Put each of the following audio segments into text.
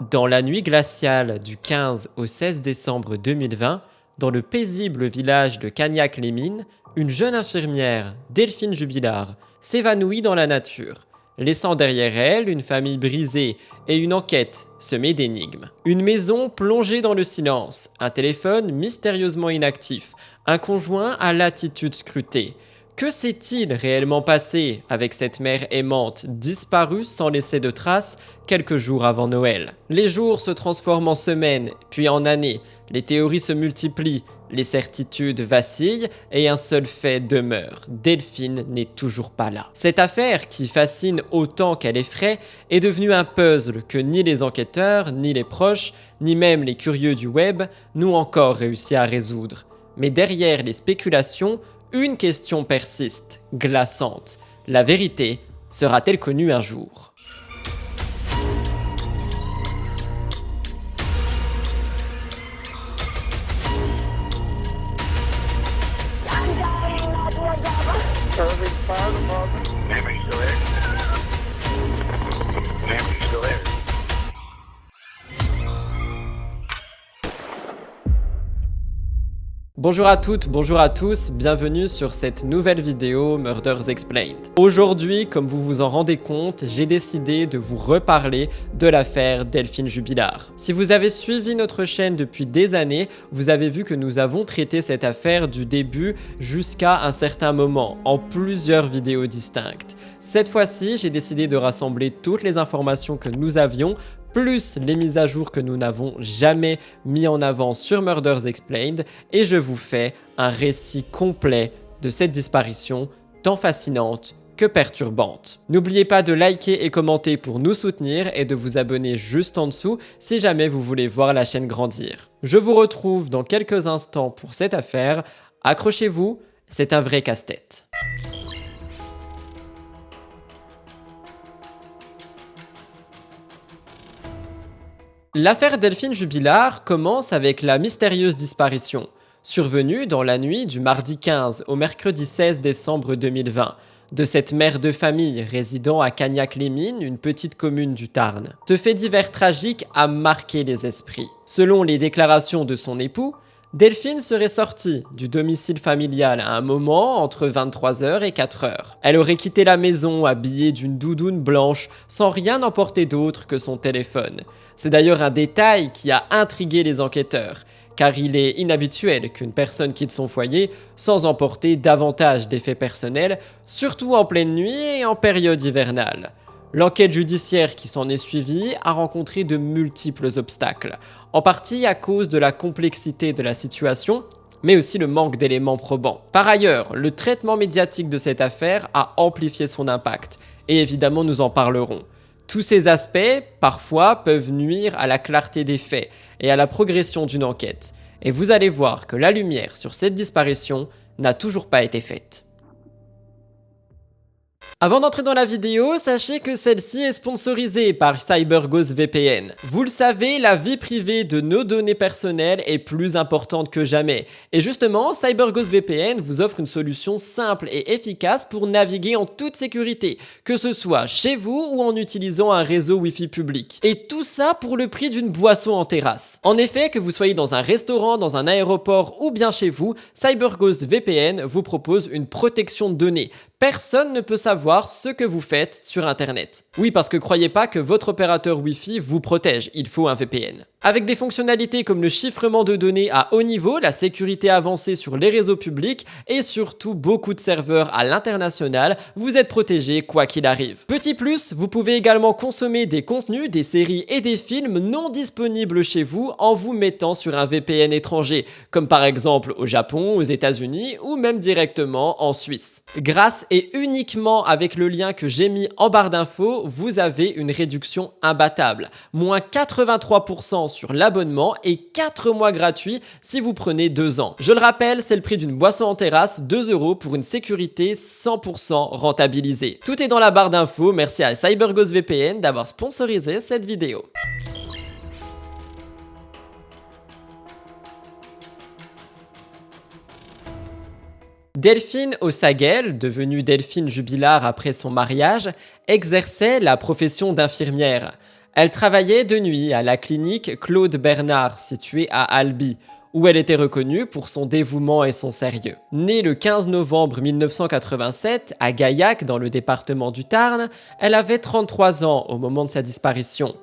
Dans la nuit glaciale du 15 au 16 décembre 2020, dans le paisible village de Cagnac-les-Mines, une jeune infirmière, Delphine Jubilard, s'évanouit dans la nature, laissant derrière elle une famille brisée et une enquête semée d'énigmes. Une maison plongée dans le silence, un téléphone mystérieusement inactif, un conjoint à l'attitude scrutée. Que s'est-il réellement passé avec cette mère aimante disparue sans laisser de traces quelques jours avant Noël? Les jours se transforment en semaines, puis en années. Les théories se multiplient, les certitudes vacillent et un seul fait demeure. Delphine n'est toujours pas là. Cette affaire, qui fascine autant qu'elle effraie, est devenue un puzzle que ni les enquêteurs, ni les proches, ni même les curieux du web n'ont encore réussi à résoudre. Mais derrière les spéculations, une question persiste, glaçante. La vérité sera-t-elle connue un jour? Memory still there? Memory still there? Bonjour à toutes, bonjour à tous, bienvenue sur cette nouvelle vidéo Murders Explained. Aujourd'hui, comme vous vous en rendez compte, j'ai décidé de vous reparler de l'affaire Delphine Jubilard. Si vous avez suivi notre chaîne depuis des années, vous avez vu que nous avons traité cette affaire du début jusqu'à un certain moment, en plusieurs vidéos distinctes. Cette fois-ci, j'ai décidé de rassembler toutes les informations que nous avions, plus les mises à jour que nous n'avons jamais mis en avant sur Murders Explained, et je vous fais un récit complet de cette disparition tant fascinante que perturbante. N'oubliez pas de liker et commenter pour nous soutenir et de vous abonner juste en dessous si jamais vous voulez voir la chaîne grandir. Je vous retrouve dans quelques instants pour cette affaire. Accrochez-vous, c'est un vrai casse-tête. L'affaire Delphine Jubilard commence avec la mystérieuse disparition, survenue dans la nuit du mardi 15 au mercredi 16 décembre 2020, de cette mère de famille résidant à Cagnac-les-Mines, une petite commune du Tarn. Ce fait divers tragique a marqué les esprits. Selon les déclarations de son époux, Delphine serait sortie du domicile familial à un moment entre 23h et 4h. Elle aurait quitté la maison habillée d'une doudoune blanche sans rien emporter d'autre que son téléphone. C'est d'ailleurs un détail qui a intrigué les enquêteurs, car il est inhabituel qu'une personne quitte son foyer sans emporter davantage d'effets personnels, surtout en pleine nuit et en période hivernale. L'enquête judiciaire qui s'en est suivie a rencontré de multiples obstacles, en partie à cause de la complexité de la situation, mais aussi le manque d'éléments probants. Par ailleurs, le traitement médiatique de cette affaire a amplifié son impact, et évidemment nous en parlerons. Tous ces aspects, parfois, peuvent nuire à la clarté des faits et à la progression d'une enquête, et vous allez voir que la lumière sur cette disparition n'a toujours pas été faite. Avant d'entrer dans la vidéo, sachez que celle-ci est sponsorisée par CyberGhost VPN. Vous le savez, la vie privée de nos données personnelles est plus importante que jamais. Et justement, CyberGhost VPN vous offre une solution simple et efficace pour naviguer en toute sécurité, que ce soit chez vous ou en utilisant un réseau Wi-Fi public. Et tout ça pour le prix d'une boisson en terrasse. En effet, que vous soyez dans un restaurant, dans un aéroport ou bien chez vous, CyberGhost VPN vous propose une protection de données. Personne ne peut savoir ce que vous faites sur Internet. Oui, parce que croyez pas que votre opérateur Wi-Fi vous protège, il faut un VPN. Avec des fonctionnalités comme le chiffrement de données à haut niveau, la sécurité avancée sur les réseaux publics et surtout beaucoup de serveurs à l'international, vous êtes protégé quoi qu'il arrive. Petit plus, vous pouvez également consommer des contenus, des séries et des films non disponibles chez vous en vous mettant sur un VPN étranger, comme par exemple au Japon, aux États-Unis ou même directement en Suisse. Grâce et uniquement avec le lien que j'ai mis en barre d'infos, vous avez une réduction imbattable. Moins 83% sur l'abonnement et 4 mois gratuits si vous prenez 2 ans. Je le rappelle, c'est le prix d'une boisson en terrasse, 2 € pour une sécurité 100% rentabilisée. Tout est dans la barre d'infos, merci à CyberGhost VPN d'avoir sponsorisé cette vidéo. Delphine Ossagel, devenue Delphine Jubilard après son mariage, exerçait la profession d'infirmière. Elle travaillait de nuit à la clinique Claude Bernard, située à Albi, où elle était reconnue pour son dévouement et son sérieux. Née le 15 novembre 1987 à Gaillac, dans le département du Tarn, elle avait 33 ans au moment de sa disparition.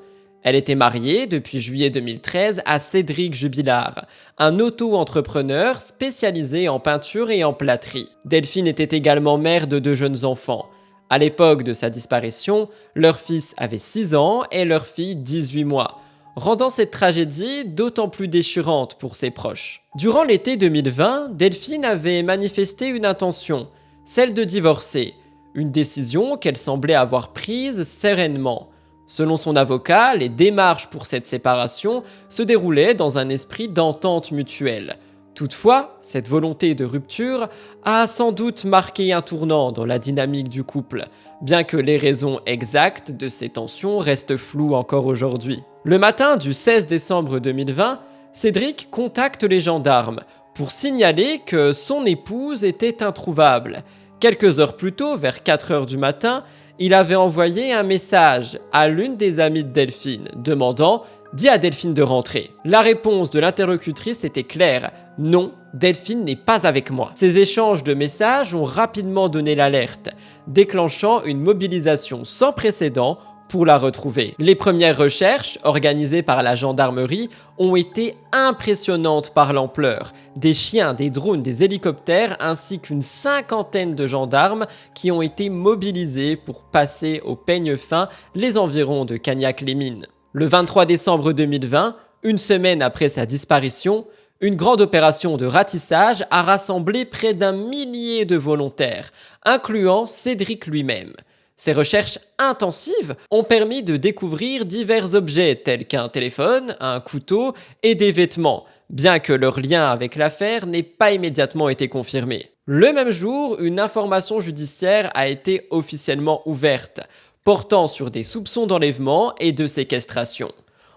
Elle était mariée depuis juillet 2013 à Cédric Jubilard, un auto-entrepreneur spécialisé en peinture et en plâtrerie. Delphine était également mère de 2 jeunes enfants. À l'époque de sa disparition, leur fils avait 6 ans et leur fille 18 mois, rendant cette tragédie d'autant plus déchirante pour ses proches. Durant l'été 2020, Delphine avait manifesté une intention, celle de divorcer, une décision qu'elle semblait avoir prise sereinement. Selon son avocat, les démarches pour cette séparation se déroulaient dans un esprit d'entente mutuelle. Toutefois, cette volonté de rupture a sans doute marqué un tournant dans la dynamique du couple, bien que les raisons exactes de ces tensions restent floues encore aujourd'hui. Le matin du 16 décembre 2020, Cédric contacte les gendarmes pour signaler que son épouse était introuvable. Quelques heures plus tôt, vers 4 heures du matin, il avait envoyé un message à l'une des amies de Delphine, demandant « Dis à Delphine de rentrer ». La réponse de l'interlocutrice était claire « Non, Delphine n'est pas avec moi ». Ces échanges de messages ont rapidement donné l'alerte, déclenchant une mobilisation sans précédent pour la retrouver. Les premières recherches, organisées par la gendarmerie, ont été impressionnantes par l'ampleur. Des chiens, des drones, des hélicoptères, ainsi qu'une 50aine de gendarmes qui ont été mobilisés pour passer au peigne fin les environs de Cagnac-les-Mines. Le 23 décembre 2020, une semaine après sa disparition, une grande opération de ratissage a rassemblé près d'1 millier de volontaires, incluant Cédric lui-même. Ces recherches intensives ont permis de découvrir divers objets tels qu'un téléphone, un couteau et des vêtements, bien que leur lien avec l'affaire n'ait pas immédiatement été confirmé. Le même jour, une information judiciaire a été officiellement ouverte, portant sur des soupçons d'enlèvement et de séquestration.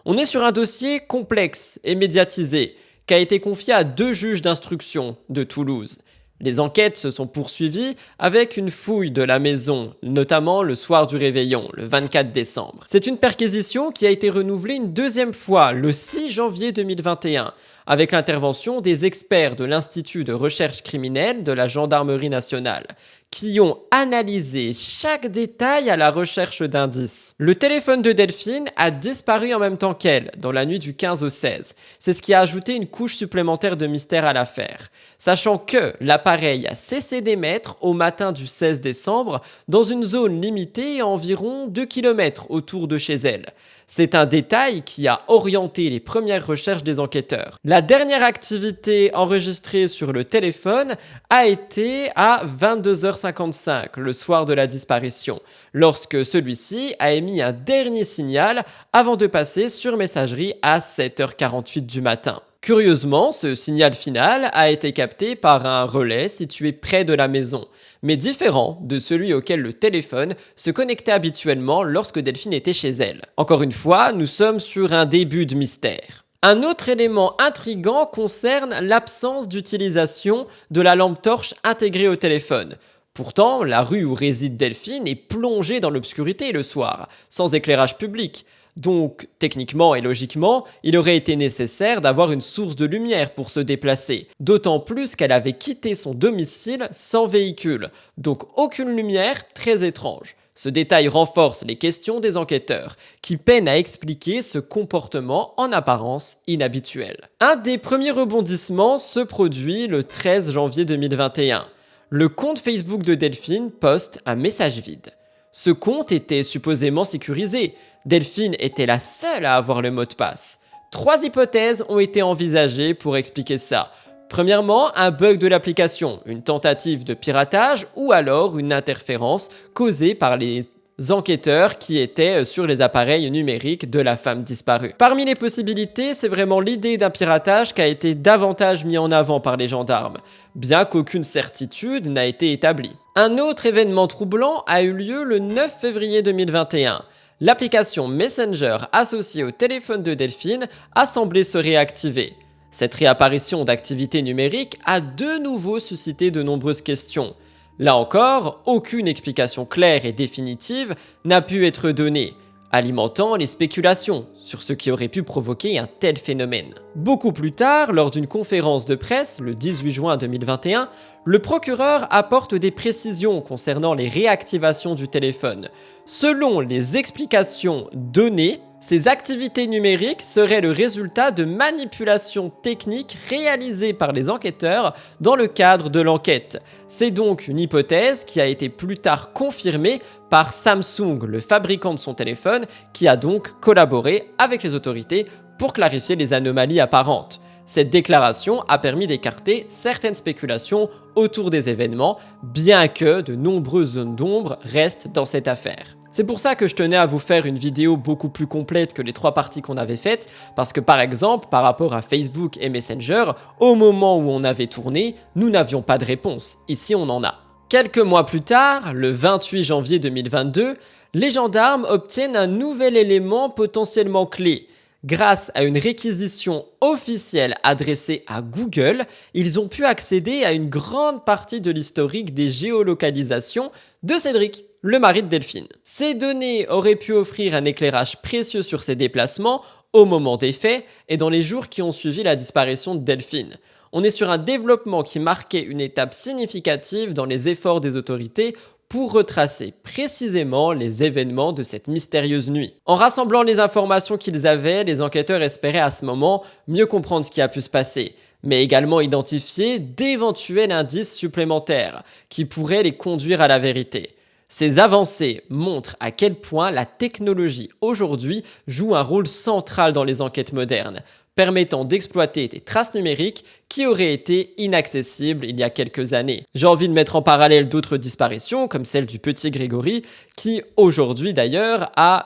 On est sur un dossier complexe et médiatisé, qui a été confié à 2 juges d'instruction de Toulouse. Les enquêtes se sont poursuivies avec une fouille de la maison, notamment le soir du réveillon, le 24 décembre. C'est une perquisition qui a été renouvelée une 2e fois, le 6 janvier 2021, avec l'intervention des experts de l'Institut de recherche criminelle de la Gendarmerie nationale, qui ont analysé chaque détail à la recherche d'indices. Le téléphone de Delphine a disparu en même temps qu'elle, dans la nuit du 15 au 16. C'est ce qui a ajouté une couche supplémentaire de mystère à l'affaire, sachant que l'appareil a cessé d'émettre au matin du 16 décembre dans une zone limitée à environ 2 km autour de chez elle. C'est un détail qui a orienté les premières recherches des enquêteurs. La dernière activité enregistrée sur le téléphone a été à 22h55, le soir de la disparition, lorsque celui-ci a émis un dernier signal avant de passer sur messagerie à 7h48 du matin. Curieusement, ce signal final a été capté par un relais situé près de la maison, mais différent de celui auquel le téléphone se connectait habituellement lorsque Delphine était chez elle. Encore une fois, nous sommes sur un début de mystère. Un autre élément intriguant concerne l'absence d'utilisation de la lampe torche intégrée au téléphone. Pourtant, la rue où réside Delphine est plongée dans l'obscurité le soir, sans éclairage public. Donc, techniquement et logiquement, il aurait été nécessaire d'avoir une source de lumière pour se déplacer, d'autant plus qu'elle avait quitté son domicile sans véhicule, donc aucune lumière, très étrange. Ce détail renforce les questions des enquêteurs, qui peinent à expliquer ce comportement en apparence inhabituel. Un des premiers rebondissements se produit le 13 janvier 2021. Le compte Facebook de Delphine poste un message vide. Ce compte était supposément sécurisé. Delphine était la seule à avoir le mot de passe. 3 hypothèses ont été envisagées pour expliquer ça. Premièrement, un bug de l'application, une tentative de piratage ou alors une interférence causée par les enquêteurs qui étaient sur les appareils numériques de la femme disparue. Parmi les possibilités, c'est vraiment l'idée d'un piratage qui a été davantage mis en avant par les gendarmes, bien qu'aucune certitude n'a été établie. Un autre événement troublant a eu lieu le 9 février 2021. L'application Messenger associée au téléphone de Delphine a semblé se réactiver. Cette réapparition d'activité numérique a de nouveau suscité de nombreuses questions. Là encore, aucune explication claire et définitive n'a pu être donnée. alimentant les spéculations sur ce qui aurait pu provoquer un tel phénomène. Beaucoup plus tard, lors d'une conférence de presse, le 18 juin 2021, le procureur apporte des précisions concernant les réactivations du téléphone. Selon les explications données, ces activités numériques seraient le résultat de manipulations techniques réalisées par les enquêteurs dans le cadre de l'enquête. C'est donc une hypothèse qui a été plus tard confirmée par Samsung, le fabricant de son téléphone, qui a donc collaboré avec les autorités pour clarifier les anomalies apparentes. Cette déclaration a permis d'écarter certaines spéculations autour des événements, bien que de nombreuses zones d'ombre restent dans cette affaire. C'est pour ça que je tenais à vous faire une vidéo beaucoup plus complète que les 3 parties qu'on avait faites, parce que par exemple, par rapport à Facebook et Messenger, au moment où on avait tourné, nous n'avions pas de réponse. Ici, on en a. Quelques mois plus tard, le 28 janvier 2022, les gendarmes obtiennent un nouvel élément potentiellement clé. Grâce à une réquisition officielle adressée à Google, ils ont pu accéder à une grande partie de l'historique des géolocalisations de Cédric, le mari de Delphine. Ces données auraient pu offrir un éclairage précieux sur ses déplacements au moment des faits et dans les jours qui ont suivi la disparition de Delphine. On est sur un développement qui marquait une étape significative dans les efforts des autorités pour retracer précisément les événements de cette mystérieuse nuit. En rassemblant les informations qu'ils avaient, les enquêteurs espéraient à ce moment mieux comprendre ce qui a pu se passer, mais également identifier d'éventuels indices supplémentaires qui pourraient les conduire à la vérité. Ces avancées montrent à quel point la technologie aujourd'hui joue un rôle central dans les enquêtes modernes, permettant d'exploiter des traces numériques qui auraient été inaccessibles il y a quelques années. J'ai envie de mettre en parallèle d'autres disparitions, comme celle du petit Grégory, qui aujourd'hui d'ailleurs a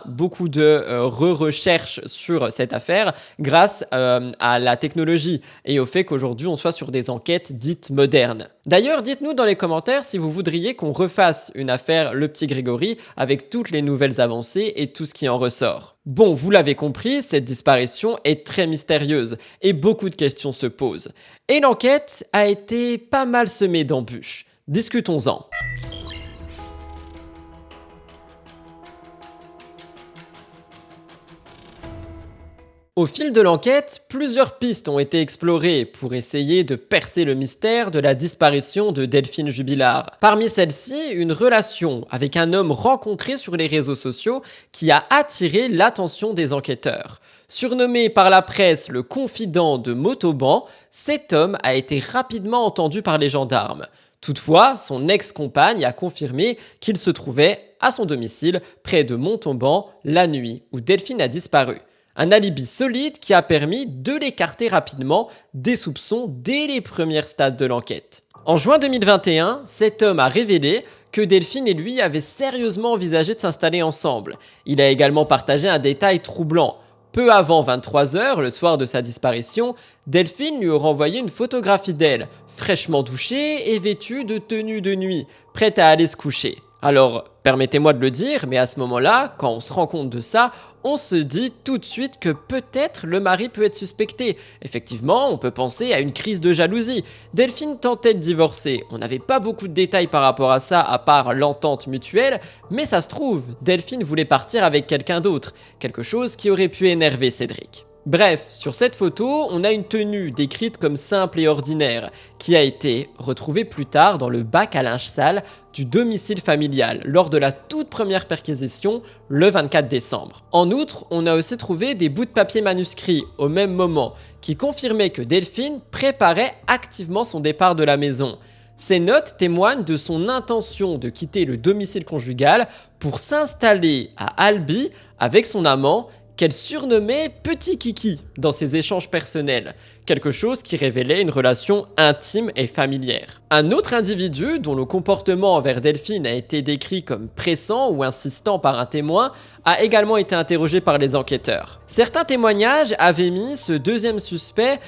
beaucoup de recherches sur cette affaire grâce à la technologie et au fait qu'aujourd'hui on soit sur des enquêtes dites modernes. D'ailleurs, dites-nous dans les commentaires si vous voudriez qu'on refasse une affaire Le Petit Grégory avec toutes les nouvelles avancées et tout ce qui en ressort. Bon, vous l'avez compris, cette disparition est très mystérieuse et beaucoup de questions se posent. Et l'enquête a été pas mal semée d'embûches. Discutons-en. Au fil de l'enquête, plusieurs pistes ont été explorées pour essayer de percer le mystère de la disparition de Delphine Jubilard. Parmi celles-ci, une relation avec un homme rencontré sur les réseaux sociaux qui a attiré l'attention des enquêteurs. Surnommé par la presse le confident de Montauban, cet homme a été rapidement entendu par les gendarmes. Toutefois, son ex-compagne a confirmé qu'il se trouvait à son domicile près de Montauban la nuit où Delphine a disparu. Un alibi solide qui a permis de l'écarter rapidement des soupçons dès les premiers stades de l'enquête. En juin 2021, cet homme a révélé que Delphine et lui avaient sérieusement envisagé de s'installer ensemble. Il a également partagé un détail troublant. Peu avant 23h, le soir de sa disparition, Delphine lui aurait envoyé une photographie d'elle, fraîchement douchée et vêtue de tenue de nuit, prête à aller se coucher. Alors, permettez-moi de le dire, mais à ce moment-là, quand on se rend compte de ça, on se dit tout de suite que peut-être le mari peut être suspecté. Effectivement, on peut penser à une crise de jalousie. Delphine tentait de divorcer. On n'avait pas beaucoup de détails par rapport à ça, à part l'entente mutuelle, mais ça se trouve, Delphine voulait partir avec quelqu'un d'autre, quelque chose qui aurait pu énerver Cédric. Bref, sur cette photo, on a une tenue décrite comme simple et ordinaire, qui a été retrouvée plus tard dans le bac à linge sale du domicile familial, lors de la toute première perquisition, le 24 décembre. En outre, on a aussi trouvé des bouts de papier manuscrits au même moment, qui confirmaient que Delphine préparait activement son départ de la maison. Ces notes témoignent de son intention de quitter le domicile conjugal pour s'installer à Albi avec son amant, qu'elle surnommait Petit Kiki dans ses échanges personnels, quelque chose qui révélait une relation intime et familière. Un autre individu, dont le comportement envers Delphine a été décrit comme pressant ou insistant par un témoin, a également été interrogé par les enquêteurs. Certains témoignages avaient mis ce deuxième suspect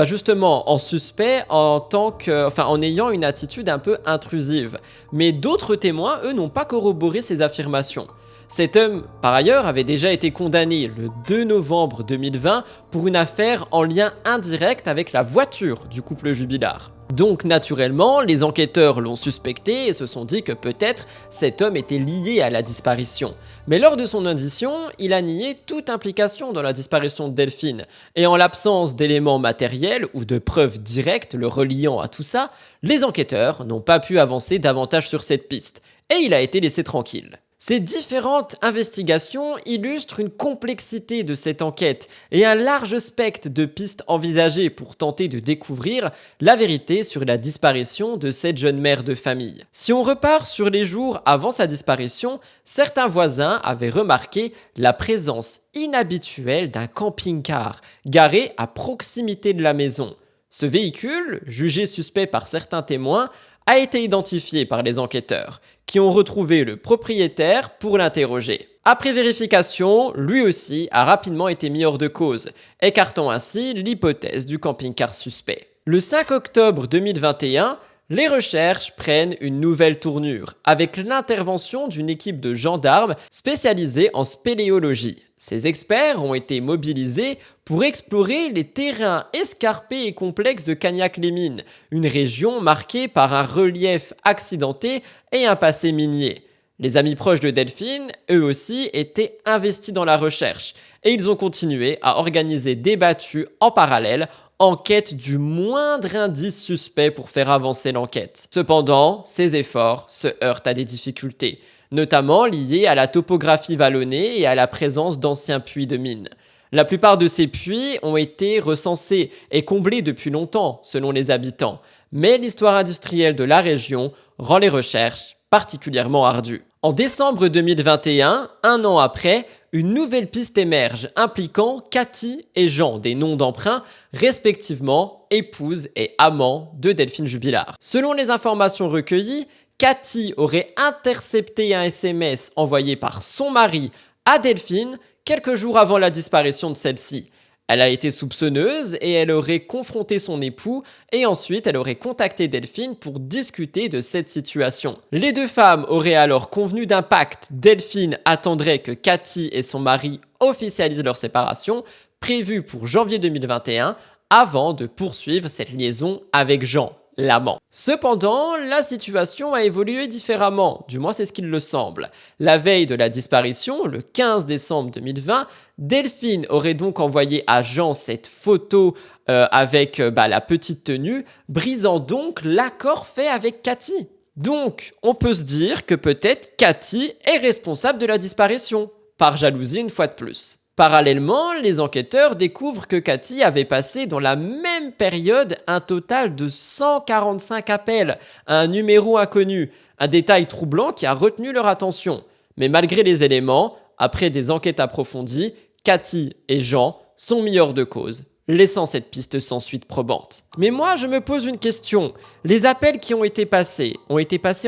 justement en suspect en ayant une attitude un peu intrusive. Mais d'autres témoins, eux, n'ont pas corroboré ces affirmations. Cet homme, par ailleurs, avait déjà été condamné le 2 novembre 2020 pour une affaire en lien indirect avec la voiture du couple Jubilard. Donc naturellement, les enquêteurs l'ont suspecté et se sont dit que peut-être cet homme était lié à la disparition. Mais lors de son audition, il a nié toute implication dans la disparition de Delphine. Et en l'absence d'éléments matériels ou de preuves directes le reliant à tout ça, les enquêteurs n'ont pas pu avancer davantage sur cette piste. Et il a été laissé tranquille. Ces différentes investigations illustrent une complexité de cette enquête et un large spectre de pistes envisagées pour tenter de découvrir la vérité sur la disparition de cette jeune mère de famille. Si on repart sur les jours avant sa disparition, certains voisins avaient remarqué la présence inhabituelle d'un camping-car garé à proximité de la maison. Ce véhicule, jugé suspect par certains témoins, a été identifié par les enquêteurs, qui ont retrouvé le propriétaire pour l'interroger. Après vérification, lui aussi a rapidement été mis hors de cause, écartant ainsi l'hypothèse du camping-car suspect. Le 5 octobre 2021, les recherches prennent une nouvelle tournure, avec l'intervention d'une équipe de gendarmes spécialisée en spéléologie. Ces experts ont été mobilisés pour explorer les terrains escarpés et complexes de Cagnac-les-Mines, une région marquée par un relief accidenté et un passé minier. Les amis proches de Delphine, eux aussi, étaient investis dans la recherche, et ils ont continué à organiser des battues en parallèle en quête du moindre indice suspect pour faire avancer l'enquête. Cependant, ces efforts se heurtent à des difficultés, notamment liées à la topographie vallonnée et à la présence d'anciens puits de mines. La plupart de ces puits ont été recensés et comblés depuis longtemps, selon les habitants, mais l'histoire industrielle de la région rend les recherches particulièrement ardues. En décembre 2021, un an après, une nouvelle piste émerge impliquant Cathy et Jean, des noms d'emprunt respectivement épouse et amant de Delphine Jubilard. Selon les informations recueillies, Cathy aurait intercepté un SMS envoyé par son mari à Delphine quelques jours avant la disparition de celle-ci. Elle a été soupçonneuse et elle aurait confronté son époux et ensuite elle aurait contacté Delphine pour discuter de cette situation. Les deux femmes auraient alors convenu d'un pacte. Delphine attendrait que Cathy et son mari officialisent leur séparation, prévue pour janvier 2021, avant de poursuivre cette liaison avec Jean, l'amant. Cependant, la situation a évolué différemment, du moins c'est ce qu'il le semble. La veille de la disparition, le 15 décembre 2020, Delphine aurait donc envoyé à Jean cette photo avec la petite tenue, brisant donc l'accord fait avec Cathy. Donc, on peut se dire que peut-être Cathy est responsable de la disparition, par jalousie une fois de plus. Parallèlement, les enquêteurs découvrent que Cathy avait passé dans la même période un total de 145 appels à un numéro inconnu, un détail troublant qui a retenu leur attention. Mais malgré les éléments, après des enquêtes approfondies, Cathy et Jean sont mis hors de cause, laissant cette piste sans suite probante. Mais moi, je me pose une question. Les appels qui ont été passés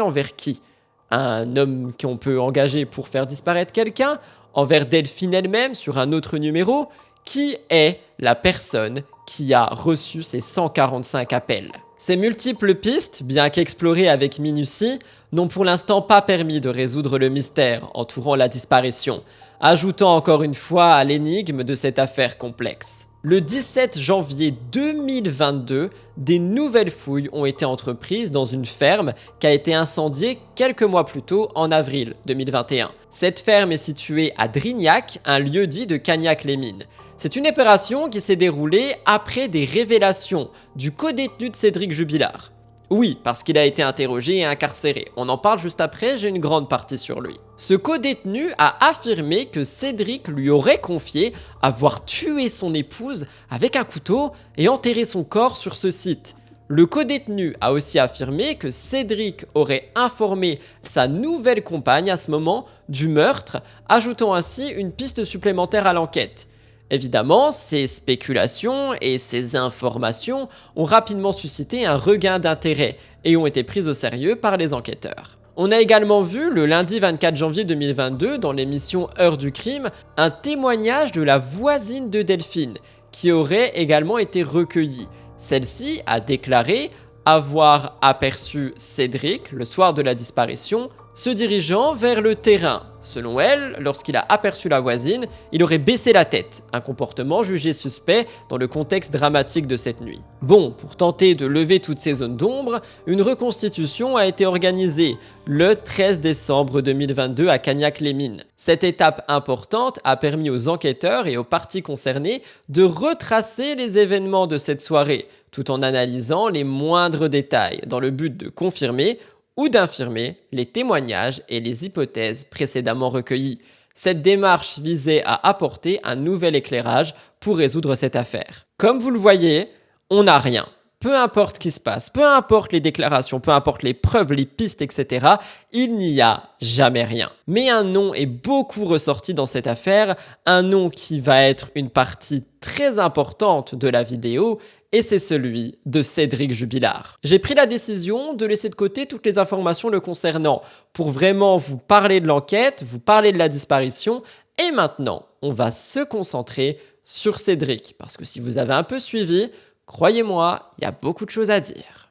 envers qui? Un homme qu'on peut engager pour faire disparaître quelqu'un? Envers Delphine elle-même sur un autre numéro? Qui est la personne qui a reçu ces 145 appels? Ces multiples pistes, bien qu'explorées avec minutie, n'ont pour l'instant pas permis de résoudre le mystère entourant la disparition, ajoutant encore une fois à l'énigme de cette affaire complexe. Le 17 janvier 2022, des nouvelles fouilles ont été entreprises dans une ferme qui a été incendiée quelques mois plus tôt en avril 2021. Cette ferme est située à Drignac, un lieu-dit de Cagnac-les-Mines. C'est une opération qui s'est déroulée après des révélations du codétenu de Cédric Jubilard. Oui, parce qu'il a été interrogé et incarcéré. On en parle juste après, j'ai une grande partie sur lui. Ce codétenu a affirmé que Cédric lui aurait confié avoir tué son épouse avec un couteau et enterré son corps sur ce site. Le codétenu a aussi affirmé que Cédric aurait informé sa nouvelle compagne à ce moment du meurtre, ajoutant ainsi une piste supplémentaire à l'enquête. Évidemment, ces spéculations et ces informations ont rapidement suscité un regain d'intérêt et ont été prises au sérieux par les enquêteurs. On a également vu le lundi 24 janvier 2022 dans l'émission Heure du crime un témoignage de la voisine de Delphine qui aurait également été recueilli. Celle-ci a déclaré avoir aperçu Cédric le soir de la disparition se dirigeant vers le terrain. Selon elle, lorsqu'il a aperçu la voisine, il aurait baissé la tête, un comportement jugé suspect dans le contexte dramatique de cette nuit. Bon, pour tenter de lever toutes ces zones d'ombre, une reconstitution a été organisée le 13 décembre 2022 à Cagnac-les-Mines. Cette étape importante a permis aux enquêteurs et aux parties concernées de retracer les événements de cette soirée, tout en analysant les moindres détails, dans le but de confirmer ou d'infirmer les témoignages et les hypothèses précédemment recueillies. Cette démarche visait à apporter un nouvel éclairage pour résoudre cette affaire. Comme vous le voyez, on n'a rien. Peu importe ce qui se passe, peu importe les déclarations, peu importe les preuves, les pistes, etc., il n'y a jamais rien. Mais un nom est beaucoup ressorti dans cette affaire, un nom qui va être une partie très importante de la vidéo, et c'est celui de Cédric Jubilard. J'ai pris la décision de laisser de côté toutes les informations le concernant pour vraiment vous parler de l'enquête, vous parler de la disparition, et maintenant, on va se concentrer sur Cédric, parce que si vous avez un peu suivi, croyez-moi, il y a beaucoup de choses à dire.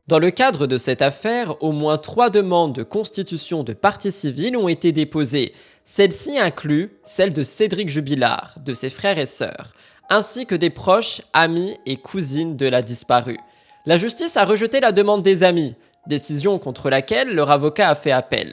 Dans le cadre de cette affaire, au moins 3 demandes de constitution de partie civile ont été déposées. Celles-ci incluent celle de Cédric Jubilard, de ses frères et sœurs, ainsi que des proches, amis et cousines de la disparue. La justice a rejeté la demande des amis, décision contre laquelle leur avocat a fait appel.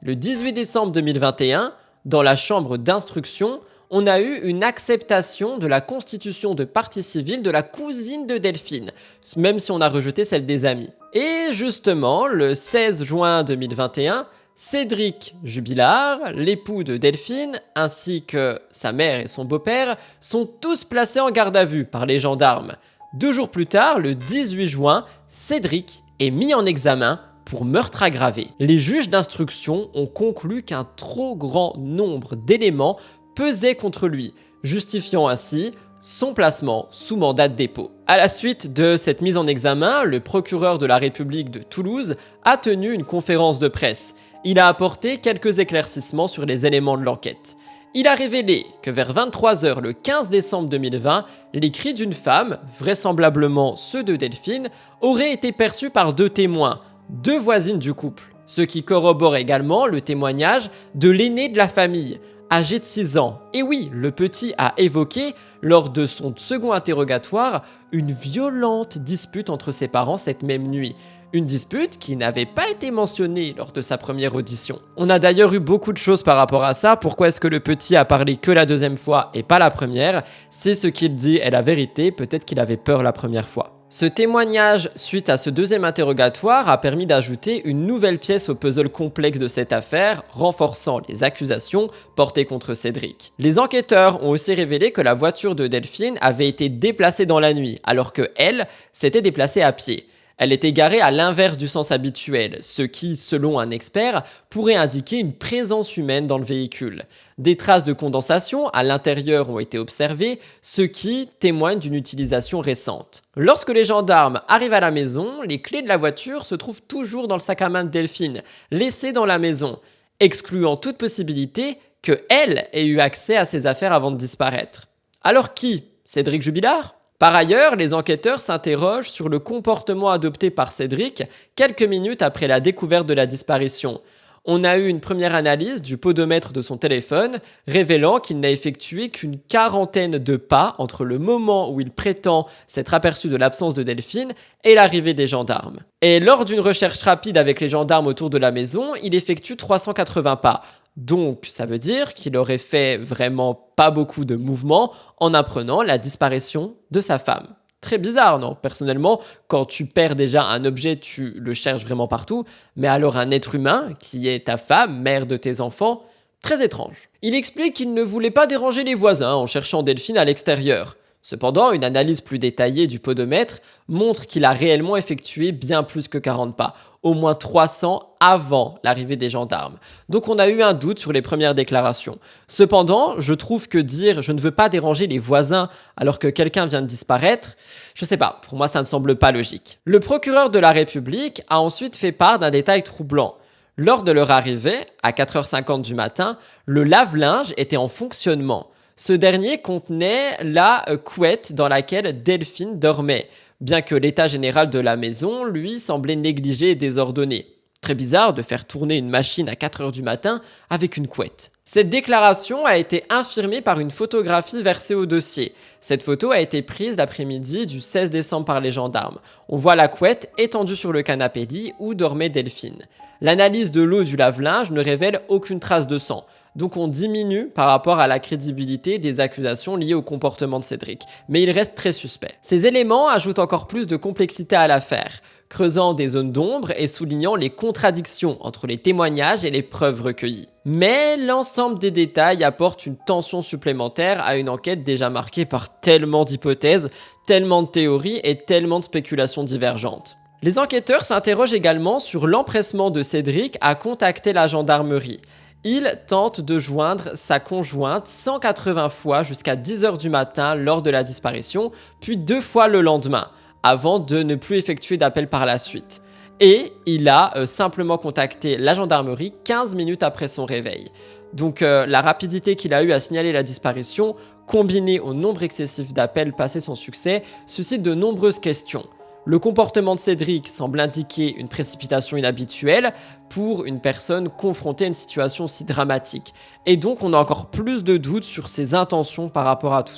Le 18 décembre 2021, dans la chambre d'instruction, on a eu une acceptation de la constitution de partie civile de la cousine de Delphine, même si on a rejeté celle des amis. Et justement, le 16 juin 2021, Cédric Jubilard, l'époux de Delphine, ainsi que sa mère et son beau-père, sont tous placés en garde à vue par les gendarmes. 2 jours plus tard, le 18 juin, Cédric est mis en examen pour meurtre aggravé. Les juges d'instruction ont conclu qu'un trop grand nombre d'éléments pesait contre lui, justifiant ainsi son placement sous mandat de dépôt. À la suite de cette mise en examen, le procureur de la République de Toulouse a tenu une conférence de presse. Il a apporté quelques éclaircissements sur les éléments de l'enquête. Il a révélé que vers 23h le 15 décembre 2020, les cris d'une femme, vraisemblablement ceux de Delphine, auraient été perçus par 2 témoins, 2 voisines du couple, ce qui corrobore également le témoignage de l'aîné de la famille, âgé de 6 ans. Et oui, le petit a évoqué, lors de son second interrogatoire, une violente dispute entre ses parents cette même nuit. Une dispute qui n'avait pas été mentionnée lors de sa première audition. On a d'ailleurs eu beaucoup de choses par rapport à ça. Pourquoi est-ce que le petit a parlé que la 2e fois et pas la première? Si ce qu'il dit est la vérité, peut-être qu'il avait peur la première fois. Ce témoignage, suite à ce 2e interrogatoire, a permis d'ajouter une nouvelle pièce au puzzle complexe de cette affaire, renforçant les accusations portées contre Cédric. Les enquêteurs ont aussi révélé que la voiture de Delphine avait été déplacée dans la nuit, alors que elle s'était déplacée à pied. Elle était garée à l'inverse du sens habituel, ce qui, selon un expert, pourrait indiquer une présence humaine dans le véhicule. Des traces de condensation à l'intérieur ont été observées, ce qui témoigne d'une utilisation récente. Lorsque les gendarmes arrivent à la maison, les clés de la voiture se trouvent toujours dans le sac à main de Delphine, laissé dans la maison, excluant toute possibilité qu'elle ait eu accès à ses affaires avant de disparaître. Alors qui? Cédric Jubilard? Par ailleurs, les enquêteurs s'interrogent sur le comportement adopté par Cédric quelques minutes après la découverte de la disparition. On a eu une première analyse du podomètre de son téléphone, révélant qu'il n'a effectué qu'une 40aine de pas entre le moment où il prétend s'être aperçu de l'absence de Delphine et l'arrivée des gendarmes. Et lors d'une recherche rapide avec les gendarmes autour de la maison, il effectue 380 pas. Donc, ça veut dire qu'il aurait fait vraiment pas beaucoup de mouvements en apprenant la disparition de sa femme. Très bizarre, non? Personnellement, quand tu perds déjà un objet, tu le cherches vraiment partout, mais alors un être humain, qui est ta femme, mère de tes enfants, très étrange. Il explique qu'il ne voulait pas déranger les voisins en cherchant Delphine à l'extérieur. Cependant, une analyse plus détaillée du podomètre montre qu'il a réellement effectué bien plus que 40 pas, au moins 300 avant l'arrivée des gendarmes. Donc on a eu un doute sur les premières déclarations. Cependant, je trouve que dire « je ne veux pas déranger les voisins » alors que quelqu'un vient de disparaître, je sais pas, pour moi ça ne semble pas logique. Le procureur de la République a ensuite fait part d'un détail troublant. Lors de leur arrivée, à 4h50 du matin, le lave-linge était en fonctionnement. Ce dernier contenait la couette dans laquelle Delphine dormait, bien que l'état général de la maison, lui, semblait négligé et désordonné. Très bizarre de faire tourner une machine à 4 heures du matin avec une couette. Cette déclaration a été infirmée par une photographie versée au dossier. Cette photo a été prise l'après-midi du 16 décembre par les gendarmes. On voit la couette étendue sur le canapé lit où dormait Delphine. L'analyse de l'eau du lave-linge ne révèle aucune trace de sang. Donc on diminue par rapport à la crédibilité des accusations liées au comportement de Cédric, mais il reste très suspect. Ces éléments ajoutent encore plus de complexité à l'affaire, creusant des zones d'ombre et soulignant les contradictions entre les témoignages et les preuves recueillies. Mais l'ensemble des détails apporte une tension supplémentaire à une enquête déjà marquée par tellement d'hypothèses, tellement de théories et tellement de spéculations divergentes. Les enquêteurs s'interrogent également sur l'empressement de Cédric à contacter la gendarmerie. Il tente de joindre sa conjointe 180 fois jusqu'à 10 heures du matin lors de la disparition, puis 2 fois le lendemain, avant de ne plus effectuer d'appel par la suite. Et il a simplement contacté la gendarmerie 15 minutes après son réveil. Donc la rapidité qu'il a eue à signaler la disparition, combinée au nombre excessif d'appels passés sans succès, suscite de nombreuses questions. Le comportement de Cédric semble indiquer une précipitation inhabituelle pour une personne confrontée à une situation si dramatique. Et donc, on a encore plus de doutes sur ses intentions par rapport à toute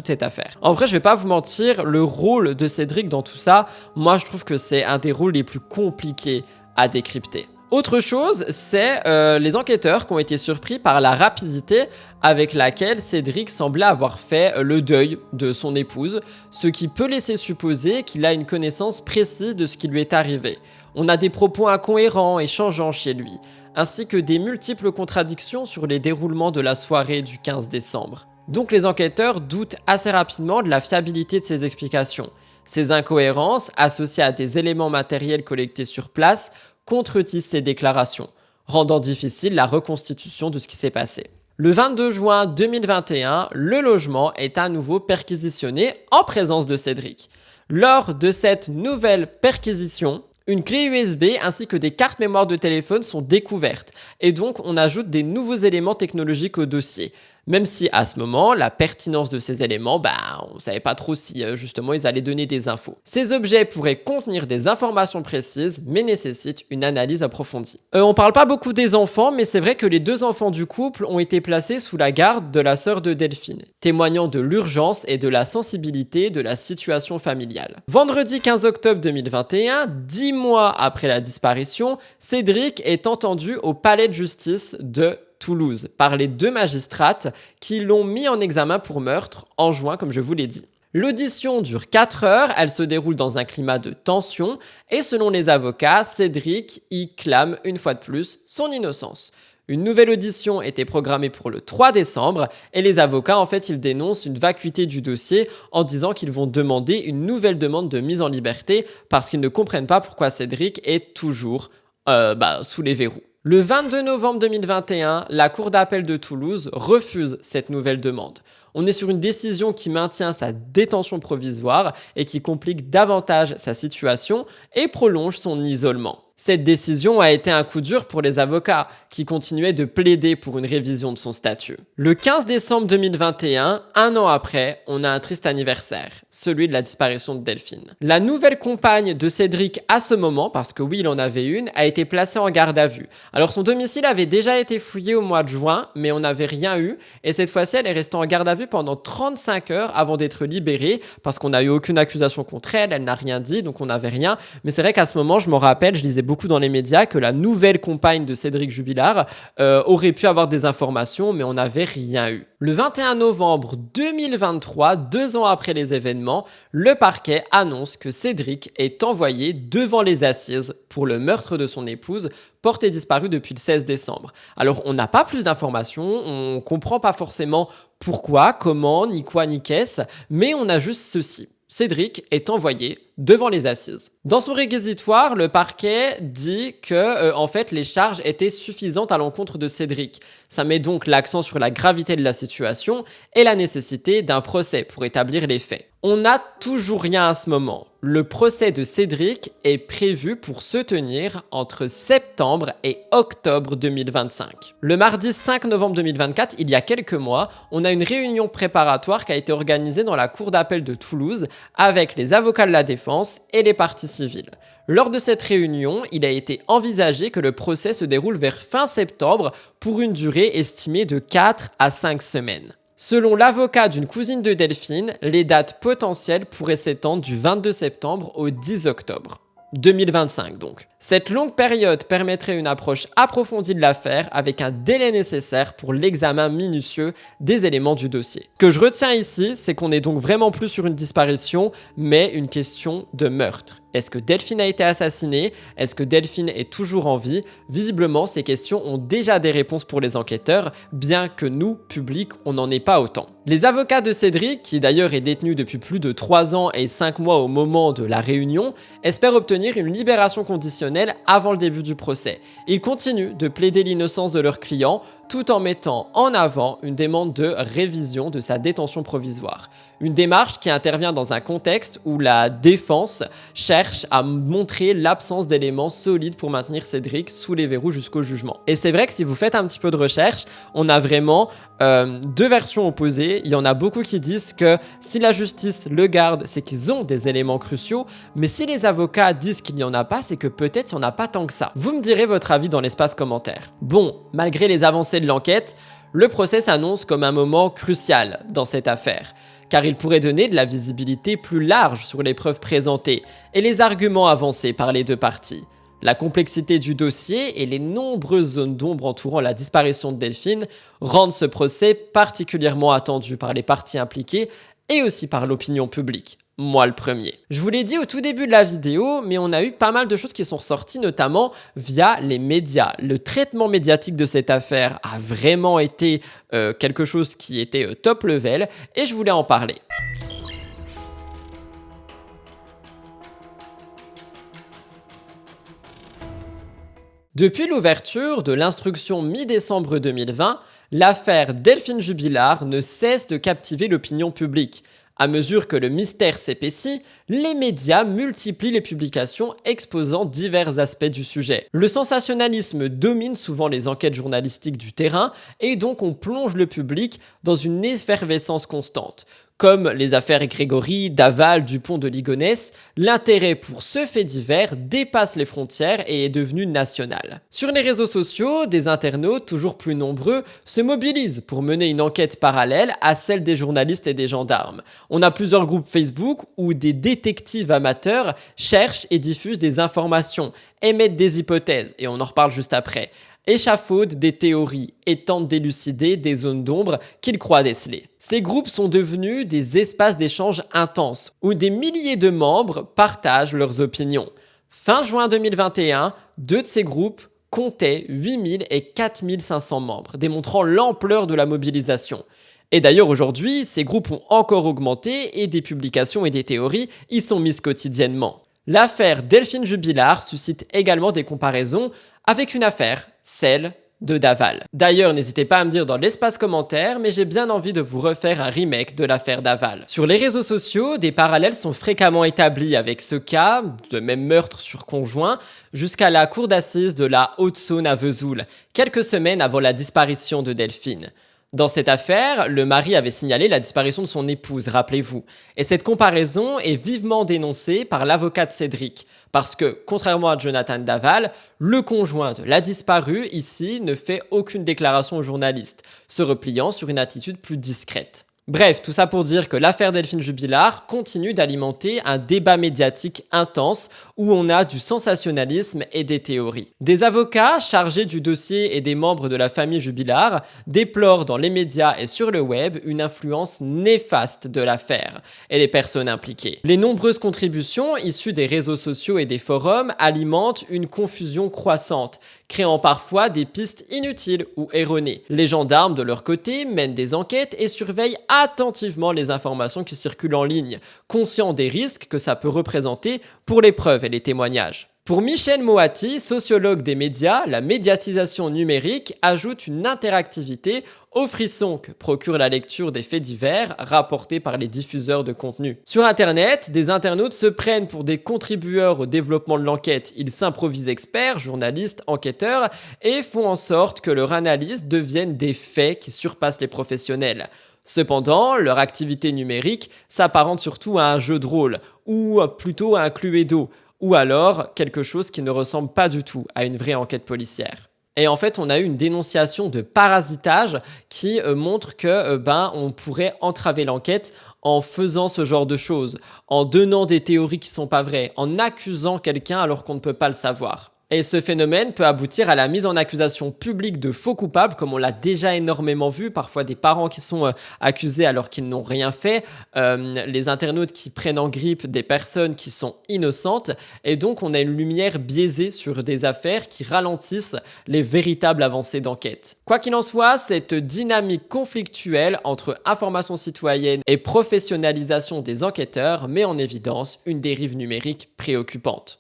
cette affaire. En vrai, je vais pas vous mentir, le rôle de Cédric dans tout ça, moi, je trouve que c'est un des rôles les plus compliqués à décrypter. Autre chose, c'est les enquêteurs qui ont été surpris par la rapidité avec laquelle Cédric semblait avoir fait le deuil de son épouse, ce qui peut laisser supposer qu'il a une connaissance précise de ce qui lui est arrivé. On a des propos incohérents et changeants chez lui, ainsi que des multiples contradictions sur les déroulements de la soirée du 15 décembre. Donc les enquêteurs doutent assez rapidement de la fiabilité de ses explications. Ces incohérences, associées à des éléments matériels collectés sur place, contredisent ses déclarations, rendant difficile la reconstitution de ce qui s'est passé. Le 22 juin 2021, le logement est à nouveau perquisitionné en présence de Cédric. Lors de cette nouvelle perquisition, une clé USB ainsi que des cartes mémoire de téléphone sont découvertes et donc on ajoute des nouveaux éléments technologiques au dossier. Même si à ce moment, la pertinence de ces éléments, on ne savait pas trop si justement ils allaient donner des infos. Ces objets pourraient contenir des informations précises, mais nécessitent une analyse approfondie. On parle pas beaucoup des enfants, mais c'est vrai que les 2 enfants du couple ont été placés sous la garde de la sœur de Delphine, témoignant de l'urgence et de la sensibilité de la situation familiale. Vendredi 15 octobre 2021, 10 mois après la disparition, Cédric est entendu au palais de justice de Toulouse par les 2 magistrates qui l'ont mis en examen pour meurtre en juin, comme je vous l'ai dit. L'audition dure 4 heures, elle se déroule dans un climat de tension et selon les avocats, Cédric y clame une fois de plus son innocence. Une nouvelle audition était programmée pour le 3 décembre et les avocats, ils dénoncent une vacuité du dossier en disant qu'ils vont demander une nouvelle demande de mise en liberté parce qu'ils ne comprennent pas pourquoi Cédric est toujours sous les verrous. Le 22 novembre 2021, la Cour d'appel de Toulouse refuse cette nouvelle demande. On est sur une décision qui maintient sa détention provisoire et qui complique davantage sa situation et prolonge son isolement. Cette décision a été un coup dur pour les avocats qui continuaient de plaider pour une révision de son statut. Le 15 décembre 2021, un an après, on a un triste anniversaire, celui de la disparition de Delphine. La nouvelle compagne de Cédric à ce moment, parce que oui, il en avait une, a été placée en garde à vue. Alors son domicile avait déjà été fouillé au mois de juin, mais on n'avait rien eu, et cette fois-ci, elle est restée en garde à vue pendant 35 heures avant d'être libérée, parce qu'on n'a eu aucune accusation contre elle, elle n'a rien dit, donc on n'avait rien. Mais c'est vrai qu'à ce moment, je m'en rappelle, je lisais beaucoup dans les médias que la nouvelle compagne de Cédric Jubilard aurait pu avoir des informations, mais on n'avait rien eu. Le 21 novembre 2023, 2 ans après les événements, le parquet annonce que Cédric est envoyé devant les assises pour le meurtre de son épouse, portée disparue depuis le 16 décembre. Alors, on n'a pas plus d'informations, on comprend pas forcément pourquoi, comment, ni quoi, ni qu'est-ce, mais on a juste ceci. Cédric est envoyé devant les assises. Dans son réquisitoire, le parquet dit que les charges étaient suffisantes à l'encontre de Cédric. Ça met donc l'accent sur la gravité de la situation et la nécessité d'un procès pour établir les faits. On n'a toujours rien à ce moment. Le procès de Cédric est prévu pour se tenir entre septembre et octobre 2025. Le mardi 5 novembre 2024, il y a quelques mois, on a une réunion préparatoire qui a été organisée dans la cour d'appel de Toulouse avec les avocats de la défense et les parties civiles. Lors de cette réunion, il a été envisagé que le procès se déroule vers fin septembre pour une durée estimée de 4 à 5 semaines. Selon l'avocat d'une cousine de Delphine, les dates potentielles pourraient s'étendre du 22 septembre au 10 octobre 2025 donc. Cette longue période permettrait une approche approfondie de l'affaire avec un délai nécessaire pour l'examen minutieux des éléments du dossier. Ce que je retiens ici, c'est qu'on n'est donc vraiment plus sur une disparition, mais une question de meurtre. Est-ce que Delphine a été assassinée? Est-ce que Delphine est toujours en vie? Visiblement, ces questions ont déjà des réponses pour les enquêteurs, bien que nous, public, on n'en ait pas autant. Les avocats de Cédric, qui d'ailleurs est détenu depuis plus de 3 ans et 5 mois au moment de la réunion, espèrent obtenir une libération conditionnelle avant le début du procès. Ils continuent de plaider l'innocence de leur client, tout en mettant en avant une demande de révision de sa détention provisoire. Une démarche qui intervient dans un contexte où la défense cherche à montrer l'absence d'éléments solides pour maintenir Cédric sous les verrous jusqu'au jugement. Et c'est vrai que si vous faites un petit peu de recherche, on a vraiment deux versions opposées. Il y en a beaucoup qui disent que si la justice le garde, c'est qu'ils ont des éléments cruciaux, mais si les avocats disent qu'il n'y en a pas, c'est que peut-être il n'y en a pas tant que ça. Vous me direz votre avis dans l'espace commentaire. Bon, malgré les avancées de l'enquête, le procès s'annonce comme un moment crucial dans cette affaire, car il pourrait donner de la visibilité plus large sur les preuves présentées et les arguments avancés par les deux parties. La complexité du dossier et les nombreuses zones d'ombre entourant la disparition de Delphine rendent ce procès particulièrement attendu par les parties impliquées et aussi par l'opinion publique. Moi le premier. Je vous l'ai dit au tout début de la vidéo, mais on a eu pas mal de choses qui sont ressorties, notamment via les médias. Le traitement médiatique de cette affaire a vraiment été quelque chose qui était top level, et je voulais en parler. Depuis l'ouverture de l'instruction mi-décembre 2020, l'affaire Delphine Jubilard ne cesse de captiver l'opinion publique. À mesure que le mystère s'épaissit, les médias multiplient les publications exposant divers aspects du sujet. Le sensationnalisme domine souvent les enquêtes journalistiques du terrain et donc on plonge le public dans une effervescence constante. Comme les affaires Grégory, Daval, Dupont de Ligonnès, l'intérêt pour ce fait divers dépasse les frontières et est devenu national. Sur les réseaux sociaux, des internautes toujours plus nombreux se mobilisent pour mener une enquête parallèle à celle des journalistes et des gendarmes. On a plusieurs groupes Facebook où des détectives amateurs cherchent et diffusent des informations, émettent des hypothèses, et on en reparle juste après, échafaudent des théories et tentent d'élucider des zones d'ombre qu'ils croient déceler. Ces groupes sont devenus des espaces d'échange intenses où des milliers de membres partagent leurs opinions. Fin juin 2021, deux de ces groupes comptaient 8000 et 4500 membres, démontrant l'ampleur de la mobilisation. Et d'ailleurs aujourd'hui, ces groupes ont encore augmenté et des publications et des théories y sont mises quotidiennement. L'affaire Delphine Jubilard suscite également des comparaisons avec une affaire, celle de Daval. D'ailleurs, n'hésitez pas à me dire dans l'espace commentaire, mais j'ai bien envie de vous refaire un remake de l'affaire Daval. Sur les réseaux sociaux, des parallèles sont fréquemment établis avec ce cas, de même meurtre sur conjoint, jusqu'à la cour d'assises de la Haute-Saône à Vesoul, quelques semaines avant la disparition de Delphine. Dans cette affaire, le mari avait signalé la disparition de son épouse, rappelez-vous. Et cette comparaison est vivement dénoncée par l'avocat de Cédric. Parce que, contrairement à Jonathan Daval, le conjoint de la disparue, ici, ne fait aucune déclaration aux journalistes, se repliant sur une attitude plus discrète. Bref, tout ça pour dire que l'affaire Delphine Jubilard continue d'alimenter un débat médiatique intense où on a du sensationnalisme et des théories. Des avocats chargés du dossier et des membres de la famille Jubilard déplorent dans les médias et sur le web une influence néfaste de l'affaire et les personnes impliquées. Les nombreuses contributions issues des réseaux sociaux et des forums alimentent une confusion croissante, créant parfois des pistes inutiles ou erronées. Les gendarmes, de leur côté, mènent des enquêtes et surveillent attentivement les informations qui circulent en ligne, conscients des risques que ça peut représenter pour les preuves et les témoignages. Pour Michel Moati, sociologue des médias, la médiatisation numérique ajoute une interactivité au frisson que procure la lecture des faits divers rapportés par les diffuseurs de contenu. Sur Internet, des internautes se prennent pour des contributeurs au développement de l'enquête. Ils s'improvisent experts, journalistes, enquêteurs et font en sorte que leur analyse devienne des faits qui surpassent les professionnels. Cependant, leur activité numérique s'apparente surtout à un jeu de rôle, ou plutôt à un Cluedo, ou alors quelque chose qui ne ressemble pas du tout à une vraie enquête policière. Et en fait, on a eu une dénonciation de parasitage qui montre que on pourrait entraver l'enquête en faisant ce genre de choses, en donnant des théories qui sont pas vraies, en accusant quelqu'un alors qu'on ne peut pas le savoir. Et ce phénomène peut aboutir à la mise en accusation publique de faux coupables, comme on l'a déjà énormément vu, parfois des parents qui sont accusés alors qu'ils n'ont rien fait, les internautes qui prennent en grippe des personnes qui sont innocentes, et donc on a une lumière biaisée sur des affaires qui ralentissent les véritables avancées d'enquête. Quoi qu'il en soit, cette dynamique conflictuelle entre information citoyenne et professionnalisation des enquêteurs met en évidence une dérive numérique préoccupante.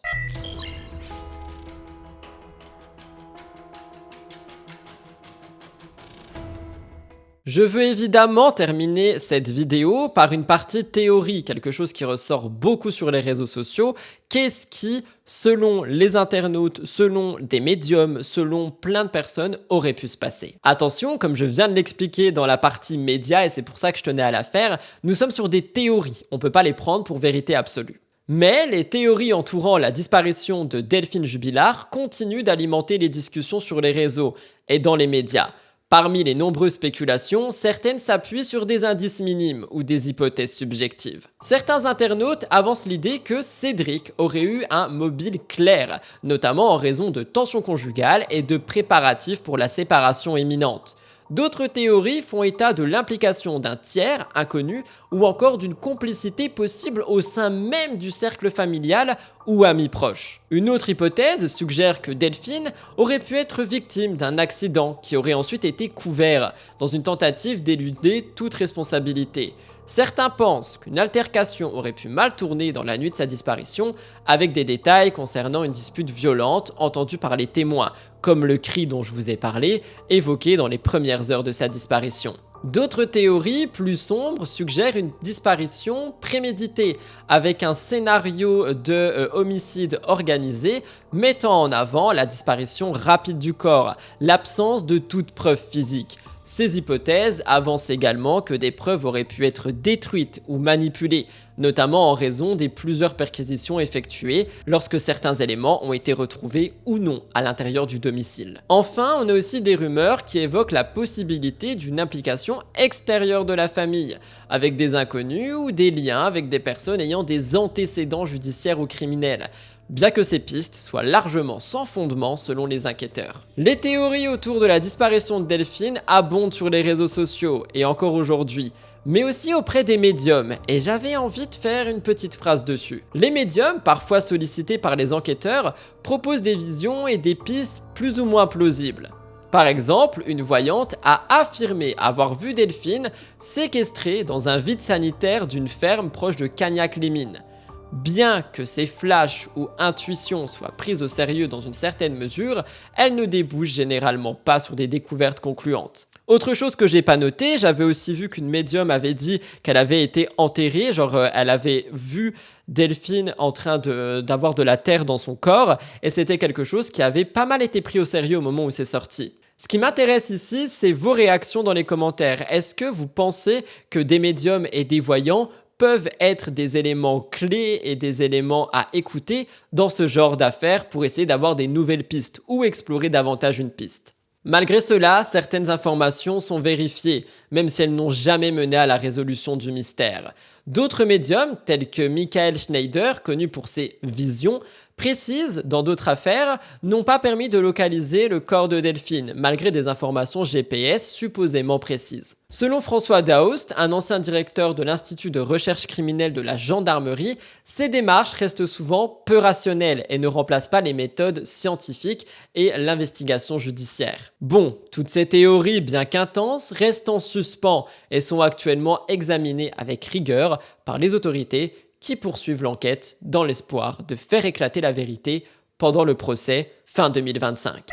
Je veux évidemment terminer cette vidéo par une partie théorie, quelque chose qui ressort beaucoup sur les réseaux sociaux. Qu'est-ce qui, selon les internautes, selon des médiums, selon plein de personnes, aurait pu se passer? Attention, comme je viens de l'expliquer dans la partie média, et c'est pour ça que je tenais à la faire, nous sommes sur des théories, on ne peut pas les prendre pour vérité absolue. Mais les théories entourant la disparition de Delphine Jubilard continuent d'alimenter les discussions sur les réseaux et dans les médias. Parmi les nombreuses spéculations, certaines s'appuient sur des indices minimes ou des hypothèses subjectives. Certains internautes avancent l'idée que Cédric aurait eu un mobile clair, notamment en raison de tensions conjugales et de préparatifs pour la séparation imminente. D'autres théories font état de l'implication d'un tiers inconnu ou encore d'une complicité possible au sein même du cercle familial ou amis proches. Une autre hypothèse suggère que Delphine aurait pu être victime d'un accident qui aurait ensuite été couvert dans une tentative d'éluder toute responsabilité. Certains pensent qu'une altercation aurait pu mal tourner dans la nuit de sa disparition, avec des détails concernant une dispute violente entendue par les témoins, comme le cri dont je vous ai parlé, évoqué dans les premières heures de sa disparition. D'autres théories plus sombres suggèrent une disparition préméditée, avec un scénario de homicide organisé mettant en avant la disparition rapide du corps, l'absence de toute preuve physique. Ces hypothèses avancent également que des preuves auraient pu être détruites ou manipulées, notamment en raison des plusieurs perquisitions effectuées lorsque certains éléments ont été retrouvés ou non à l'intérieur du domicile. Enfin, on a aussi des rumeurs qui évoquent la possibilité d'une implication extérieure de la famille, avec des inconnus ou des liens avec des personnes ayant des antécédents judiciaires ou criminels, bien que ces pistes soient largement sans fondement selon les enquêteurs. Les théories autour de la disparition de Delphine abondent sur les réseaux sociaux et encore aujourd'hui, mais aussi auprès des médiums, et j'avais envie de faire une petite phrase dessus. Les médiums, parfois sollicités par les enquêteurs, proposent des visions et des pistes plus ou moins plausibles. Par exemple, une voyante a affirmé avoir vu Delphine séquestrée dans un vide sanitaire d'une ferme proche de Cagnac-les-Mines. Bien que ces flashs ou intuitions soient prises au sérieux dans une certaine mesure, elles ne débouchent généralement pas sur des découvertes concluantes. Autre chose que j'ai pas noté, j'avais aussi vu qu'une médium avait dit qu'elle avait été enterrée, elle avait vu Delphine en train d'avoir de la terre dans son corps, et c'était quelque chose qui avait pas mal été pris au sérieux au moment où c'est sorti. Ce qui m'intéresse ici, c'est vos réactions dans les commentaires. Est-ce que vous pensez que des médiums et des voyants peuvent être des éléments clés et des éléments à écouter dans ce genre d'affaires pour essayer d'avoir des nouvelles pistes ou explorer davantage une piste? Malgré cela, certaines informations sont vérifiées, même si elles n'ont jamais mené à la résolution du mystère. D'autres médiums, tels que Michael Schneider, connu pour ses visions, précises, dans d'autres affaires, n'ont pas permis de localiser le corps de Delphine, malgré des informations GPS supposément précises. Selon François Daoust, un ancien directeur de l'Institut de recherche criminelle de la gendarmerie, ces démarches restent souvent peu rationnelles et ne remplacent pas les méthodes scientifiques et l'investigation judiciaire. Bon, toutes ces théories, bien qu'intenses, restent en suspens et sont actuellement examinées avec rigueur par les autorités qui poursuivent l'enquête dans l'espoir de faire éclater la vérité pendant le procès fin 2025.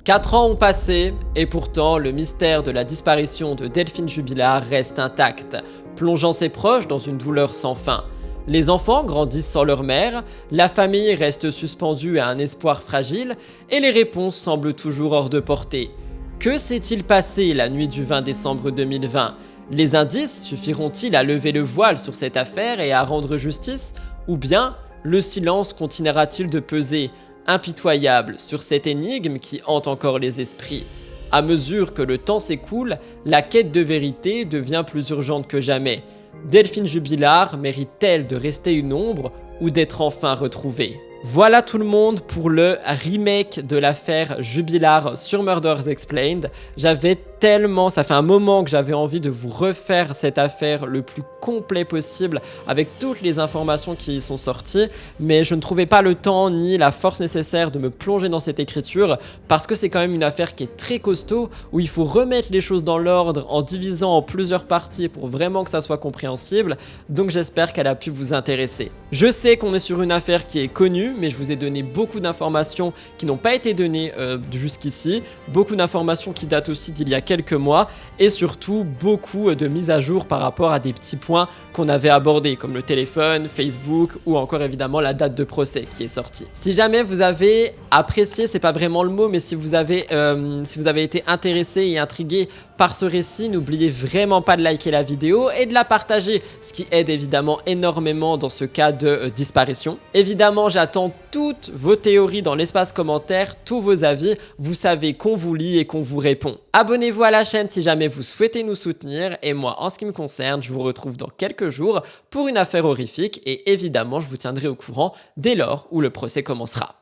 4 ans ont passé et pourtant le mystère de la disparition de Delphine Jubilard reste intact, plongeant ses proches dans une douleur sans fin. Les enfants grandissent sans leur mère, la famille reste suspendue à un espoir fragile et les réponses semblent toujours hors de portée. Que s'est-il passé la nuit du 20 décembre 2020 ? Les indices suffiront-ils à lever le voile sur cette affaire et à rendre justice ? Ou bien le silence continuera-t-il de peser impitoyable sur cette énigme qui hante encore les esprits? À mesure que le temps s'écoule, la quête de vérité devient plus urgente que jamais. Delphine Jubilard mérite-t-elle de rester une ombre ou d'être enfin retrouvée? Voilà tout le monde pour le remake de l'affaire Jubilard sur Murders Explained. Ça fait un moment que j'avais envie de vous refaire cette affaire le plus complet possible avec toutes les informations qui y sont sorties, mais je ne trouvais pas le temps ni la force nécessaire de me plonger dans cette écriture parce que c'est quand même une affaire qui est très costaud, où il faut remettre les choses dans l'ordre en divisant en plusieurs parties pour vraiment que ça soit compréhensible, donc j'espère qu'elle a pu vous intéresser. Je sais qu'on est sur une affaire qui est connue, mais je vous ai donné beaucoup d'informations qui n'ont pas été données jusqu'ici, beaucoup d'informations qui datent aussi d'il y a quelques mois, et surtout beaucoup de mises à jour par rapport à des petits points qu'on avait abordés, comme le téléphone, Facebook, ou encore évidemment la date de procès qui est sortie. Si jamais vous avez apprécié, c'est pas vraiment le mot, mais si vous avez été intéressé et intrigué par ce récit, n'oubliez vraiment pas de liker la vidéo et de la partager, ce qui aide évidemment énormément dans ce cas de disparition. Évidemment, j'attends toutes vos théories dans l'espace commentaire, tous vos avis, vous savez qu'on vous lit et qu'on vous répond. Abonnez-vous à la chaîne si jamais vous souhaitez nous soutenir, et moi, en ce qui me concerne, je vous retrouve dans quelques jours pour une affaire horrifique, et évidemment, je vous tiendrai au courant dès lors où le procès commencera.